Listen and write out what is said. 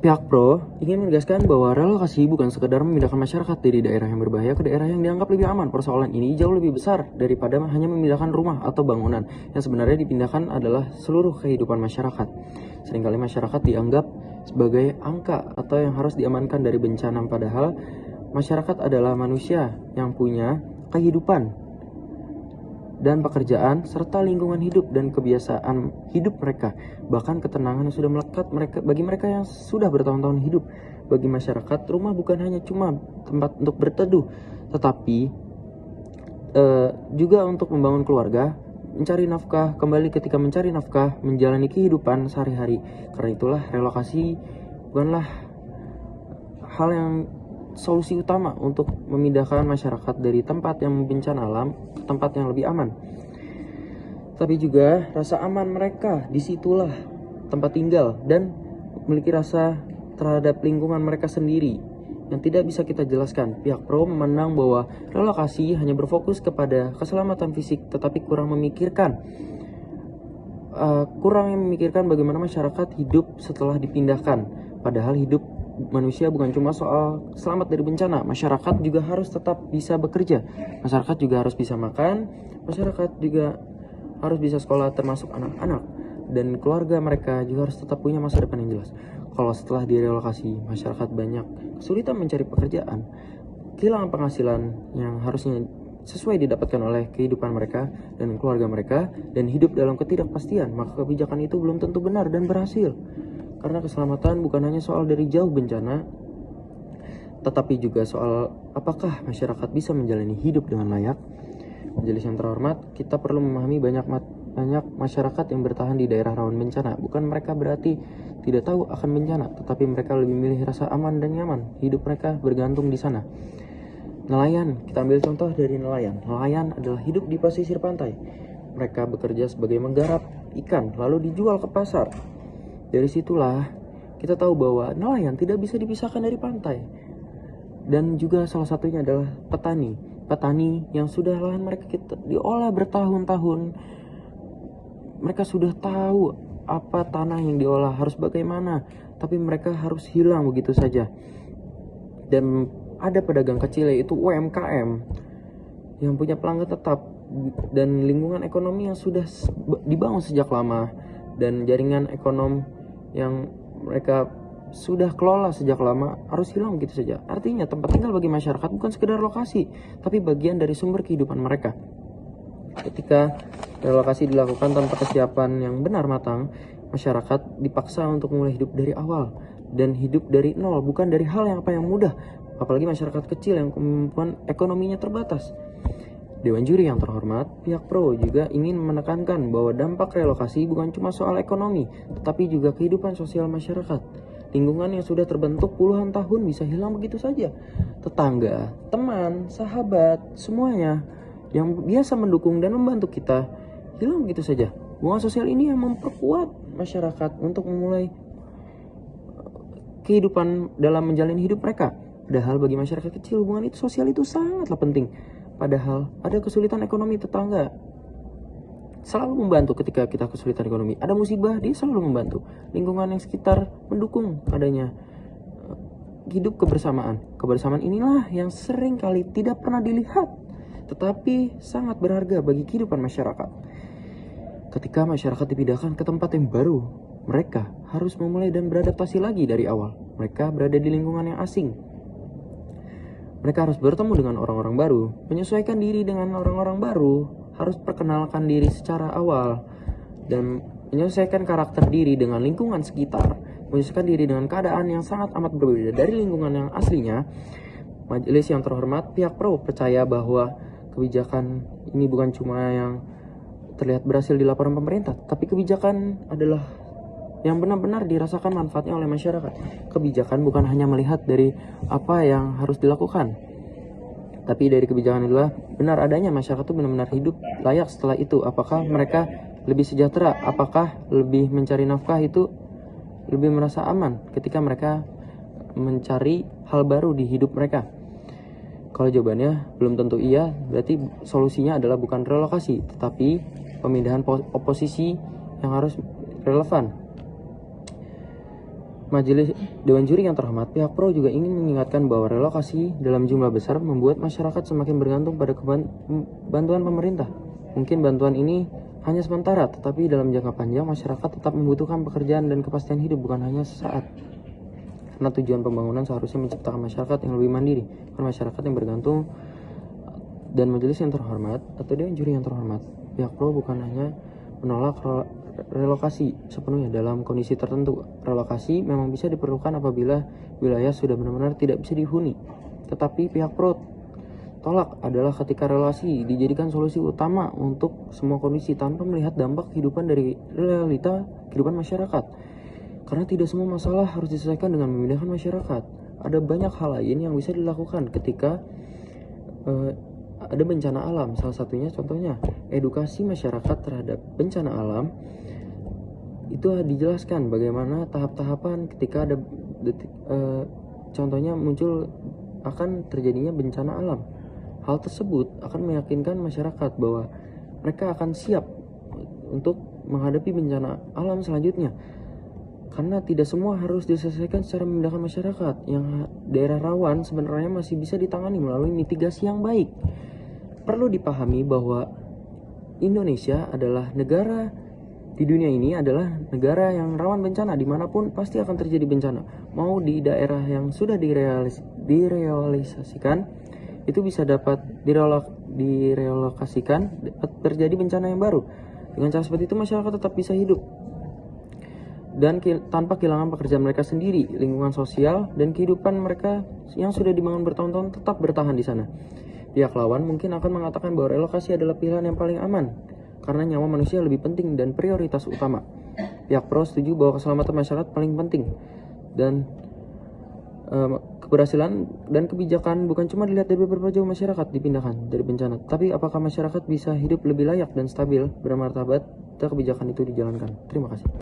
Pihak pro ingin menegaskan bahwa relokasi bukan sekedar memindahkan masyarakat dari daerah yang berbahaya ke daerah yang dianggap lebih aman. Persoalan ini jauh lebih besar daripada hanya memindahkan rumah atau bangunan. Yang sebenarnya dipindahkan adalah seluruh kehidupan masyarakat. Seringkali masyarakat dianggap sebagai angka atau yang harus diamankan dari bencana, padahal masyarakat adalah manusia yang punya kehidupan dan pekerjaan, serta lingkungan hidup dan kebiasaan hidup mereka, bahkan ketenangan yang sudah melekat bagi mereka yang sudah bertahun-tahun hidup. Bagi masyarakat, rumah bukan hanya cuma tempat untuk berteduh, tetapi juga untuk membangun keluarga, mencari nafkah, kembali ketika mencari nafkah, menjalani kehidupan sehari-hari. Karena itulah relokasi bukanlah hal yang solusi utama untuk memindahkan masyarakat dari tempat yang bencana alam ke tempat yang lebih aman. Tapi juga rasa aman mereka, disitulah tempat tinggal dan memiliki rasa terhadap lingkungan mereka sendiri yang tidak bisa kita jelaskan. Pihak pro memandang bahwa relokasi hanya berfokus kepada keselamatan fisik, tetapi kurang memikirkan bagaimana masyarakat hidup setelah dipindahkan. Padahal hidup manusia bukan cuma soal selamat dari bencana, masyarakat juga harus tetap bisa bekerja, masyarakat juga harus bisa makan, masyarakat juga harus bisa sekolah, termasuk anak-anak dan keluarga mereka juga harus tetap punya masa depan yang jelas. Kalau setelah direlokasi, masyarakat banyak kesulitan mencari pekerjaan, kehilangan penghasilan yang harusnya sesuai didapatkan oleh kehidupan mereka dan keluarga mereka, dan hidup dalam ketidakpastian, maka kebijakan itu belum tentu benar dan berhasil. Karena keselamatan bukan hanya soal dari jauh bencana, tetapi juga soal apakah masyarakat bisa menjalani hidup dengan layak. Majelis yang terhormat, kita perlu memahami banyak masyarakat yang bertahan di daerah rawan bencana. Bukan mereka berarti tidak tahu akan bencana, tetapi mereka lebih memilih rasa aman dan nyaman. Hidup mereka bergantung di sana. Nelayan, kita ambil contoh dari nelayan. Nelayan adalah hidup di pesisir pantai. Mereka bekerja sebagai menggarap ikan, lalu dijual ke pasar. Dari situlah kita tahu bahwa nelayan tidak bisa dipisahkan dari pantai. Dan juga salah satunya adalah petani yang sudah lahan mereka diolah bertahun-tahun. Mereka sudah tahu apa tanah yang diolah harus bagaimana, tapi mereka harus hilang begitu saja. Dan ada pedagang kecil, yaitu UMKM, yang punya pelanggan tetap dan lingkungan ekonomi yang sudah dibangun sejak lama, dan jaringan ekonomi yang mereka sudah kelola sejak lama harus hilang begitu saja. Artinya tempat tinggal bagi masyarakat bukan sekedar lokasi, tapi bagian dari sumber kehidupan mereka. Ketika relokasi dilakukan tanpa kesiapan yang benar matang, masyarakat dipaksa untuk mulai hidup dari awal dan hidup dari nol, bukan dari hal yang mudah. Apalagi masyarakat kecil yang kemampuan ekonominya terbatas. Dewan juri yang terhormat, pihak pro juga ingin menekankan bahwa dampak relokasi bukan cuma soal ekonomi, tetapi juga kehidupan sosial masyarakat. Lingkungan yang sudah terbentuk puluhan tahun bisa hilang begitu saja. Tetangga, teman, sahabat, semuanya yang biasa mendukung dan membantu kita hilang begitu saja. Hubungan sosial ini yang memperkuat masyarakat untuk memulai kehidupan dalam menjalani hidup mereka. Padahal bagi masyarakat kecil, hubungan sosial itu sangatlah penting. Padahal ada kesulitan ekonomi, tetangga selalu membantu ketika kita kesulitan ekonomi. Ada musibah, dia selalu membantu. Lingkungan yang sekitar mendukung adanya hidup kebersamaan. Kebersamaan inilah yang sering kali tidak pernah dilihat, tetapi sangat berharga bagi kehidupan masyarakat. Ketika masyarakat dipindahkan ke tempat yang baru, mereka harus memulai dan beradaptasi lagi dari awal. Mereka berada di lingkungan yang asing. Mereka harus bertemu dengan orang-orang baru, menyesuaikan diri dengan orang-orang baru, harus perkenalkan diri secara awal, dan menyelesaikan karakter diri dengan lingkungan sekitar, menyesuaikan diri dengan keadaan yang sangat amat berbeda dari lingkungan yang aslinya. Majelis yang terhormat, pihak pro percaya bahwa kebijakan ini bukan cuma yang terlihat berhasil di laporan pemerintah, tapi kebijakan adalah yang benar-benar dirasakan manfaatnya oleh masyarakat. Kebijakan bukan hanya melihat dari apa yang harus dilakukan, tapi dari kebijakan itulah benar adanya masyarakat itu benar-benar hidup layak setelah itu. Apakah mereka lebih sejahtera? Apakah lebih mencari nafkah itu lebih merasa aman ketika mereka mencari hal baru di hidup mereka? Kalau jawabannya belum tentu iya, berarti solusinya adalah bukan relokasi, tetapi pemindahan oposisi yang harus relevan. Majelis Dewan Juri yang terhormat, pihak pro juga ingin mengingatkan bahwa relokasi dalam jumlah besar membuat masyarakat semakin bergantung pada bantuan pemerintah. Mungkin bantuan ini hanya sementara, tetapi dalam jangka panjang masyarakat tetap membutuhkan pekerjaan dan kepastian hidup, bukan hanya sesaat. Karena tujuan pembangunan seharusnya menciptakan masyarakat yang lebih mandiri, bukan masyarakat yang bergantung. Dan majelis yang terhormat atau Dewan Juri yang terhormat, pihak pro bukan hanya menolak relokasi sepenuhnya dalam kondisi tertentu. Relokasi memang bisa diperlukan apabila wilayah sudah benar-benar tidak bisa dihuni. Tetapi pihak pro tolak adalah ketika relokasi dijadikan solusi utama untuk semua kondisi tanpa melihat dampak kehidupan dari realita kehidupan masyarakat. Karena tidak semua masalah harus diselesaikan dengan memindahkan masyarakat. Ada banyak hal lain yang bisa dilakukan ketika ada bencana alam. Salah satunya contohnya edukasi masyarakat terhadap bencana alam. Itu dijelaskan bagaimana tahap-tahapan ketika ada contohnya muncul akan terjadinya bencana alam. Hal tersebut akan meyakinkan masyarakat bahwa mereka akan siap untuk menghadapi bencana alam selanjutnya. Karena tidak semua harus diselesaikan secara memindahkan masyarakat. Yang daerah rawan sebenarnya masih bisa ditangani melalui mitigasi yang baik. Perlu dipahami bahwa Indonesia adalah negara di dunia ini adalah negara yang rawan bencana. Dimanapun pasti akan terjadi bencana. Mau di daerah yang sudah direalisasikan, itu bisa dapat direlokasikan, dapat terjadi bencana yang baru. Dengan cara seperti itu masyarakat tetap bisa hidup dan tanpa kehilangan pekerjaan mereka sendiri, lingkungan sosial dan kehidupan mereka yang sudah dibangun bertahun-tahun tetap bertahan di sana. Pihak lawan mungkin akan mengatakan bahwa relokasi adalah pilihan yang paling aman karena nyawa manusia lebih penting dan prioritas utama. Pihak pro setuju bahwa keselamatan masyarakat paling penting dan keberhasilan dan kebijakan bukan cuma dilihat dari beberapa jauh masyarakat dipindahkan dari bencana, tapi apakah masyarakat bisa hidup lebih layak dan stabil bermartabat ketika kebijakan itu dijalankan. Terima kasih.